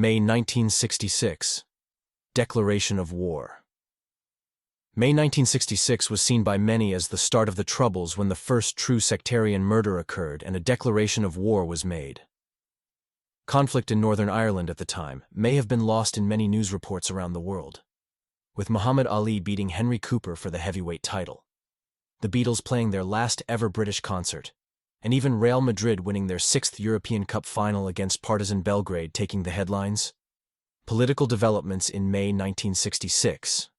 May 1966. Declaration of War. May 1966 was seen by many as the start of the Troubles, when the first true sectarian murder occurred and a declaration of war was made. Conflict in Northern Ireland at the time may have been lost in many news reports around the world, with Muhammad Ali beating Henry Cooper for the heavyweight title, the Beatles playing their last ever British concert, and even Real Madrid winning their 6th European Cup final against Partizan Belgrade taking the headlines. Political developments in May 1966.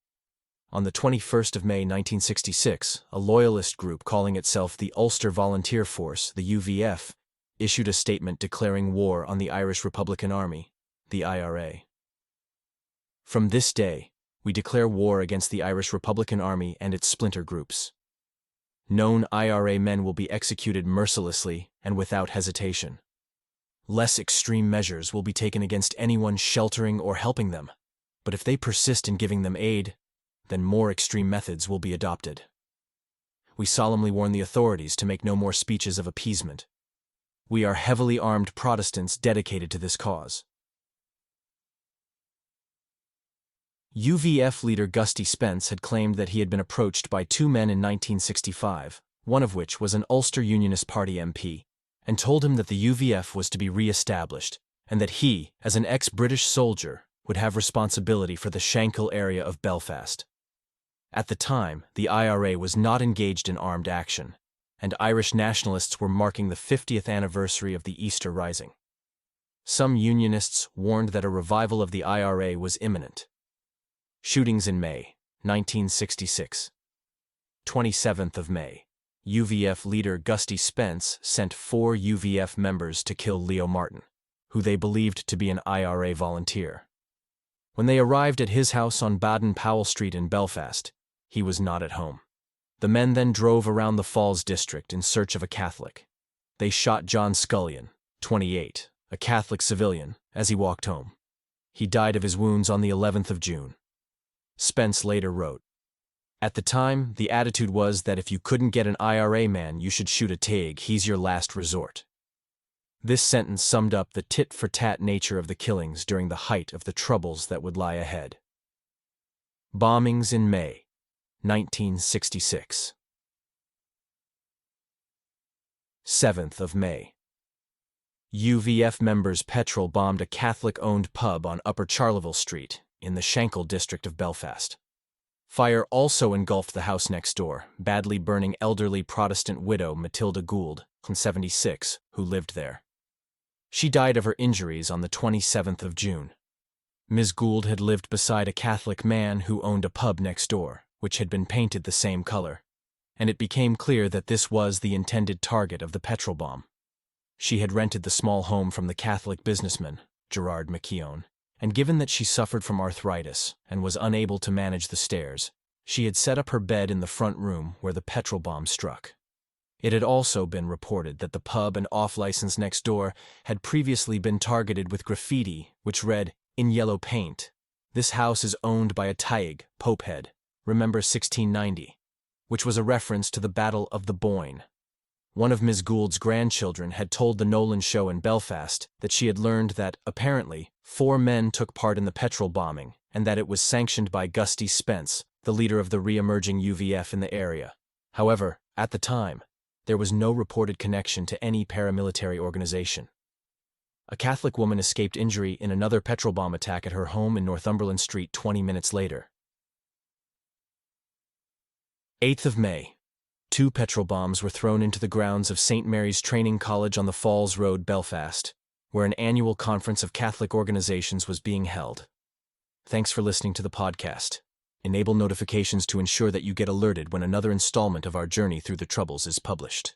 On the 21st of May 1966, a loyalist group calling itself the Ulster Volunteer Force, the UVF, issued a statement declaring war on the Irish Republican Army, the IRA. From this day, we declare war against the Irish Republican Army and its splinter groups. Known IRA men will be executed mercilessly and without hesitation. Less extreme measures will be taken against anyone sheltering or helping them, but if they persist in giving them aid, then more extreme methods will be adopted. We solemnly warn the authorities to make no more speeches of appeasement. We are heavily armed Protestants dedicated to this cause. UVF leader Gusty Spence had claimed that he had been approached by two men in 1965, one of which was an Ulster Unionist Party MP, and told him that the UVF was to be re-established, and that he, as an ex-British soldier, would have responsibility for the Shankill area of Belfast. At the time, the IRA was not engaged in armed action, and Irish nationalists were marking the 50th anniversary of the Easter Rising. Some Unionists warned that a revival of the IRA was imminent. Shootings in May 1966. 27th of May. UVF leader Gusty Spence sent 4 UVF members to kill Leo Martin, who they believed to be an IRA volunteer. When they arrived at his house on Baden-Powell Street in Belfast, he was not at home. The men then drove around the Falls district in search of a Catholic. They shot John Scullion, 28, a Catholic civilian, as he walked home. He died of his wounds on the 11th of June. Spence later wrote, "At the time, the attitude was that if you couldn't get an IRA man, you should shoot a Taig. He's your last resort." This sentence summed up the tit-for-tat nature of the killings during the height of the troubles that would lie ahead. Bombings in May 1966. 7th of May. UVF members petrol bombed a Catholic-owned pub on Upper Charleville Street, in the Shankill district of Belfast. Fire also engulfed the house next door, badly burning elderly Protestant widow Matilda Gould, 76, who lived there. She died of her injuries on the 27th of June. Ms. Gould had lived beside a Catholic man who owned a pub next door, which had been painted the same color, and it became clear that this was the intended target of the petrol bomb. She had rented the small home from the Catholic businessman, Gerard McKeown, and given that she suffered from arthritis and was unable to manage the stairs, she had set up her bed in the front room where the petrol bomb struck. It had also been reported that the pub and off-license next door had previously been targeted with graffiti which read, in yellow paint, "This house is owned by a Taig, Popehead, remember 1690, which was a reference to the Battle of the Boyne. One of Ms. Gould's grandchildren had told the Nolan Show in Belfast that she had learned that, apparently, 4 men took part in the petrol bombing and that it was sanctioned by Gusty Spence, the leader of the re-emerging UVF in the area. However, at the time, there was no reported connection to any paramilitary organization. A Catholic woman escaped injury in another petrol bomb attack at her home in Northumberland Street 20 minutes later. 8th of May. 2 petrol bombs were thrown into the grounds of St. Mary's Training College on the Falls Road, Belfast, where an annual conference of Catholic organizations was being held. Thanks for listening to the podcast. Enable notifications to ensure that you get alerted when another installment of our journey through the Troubles is published.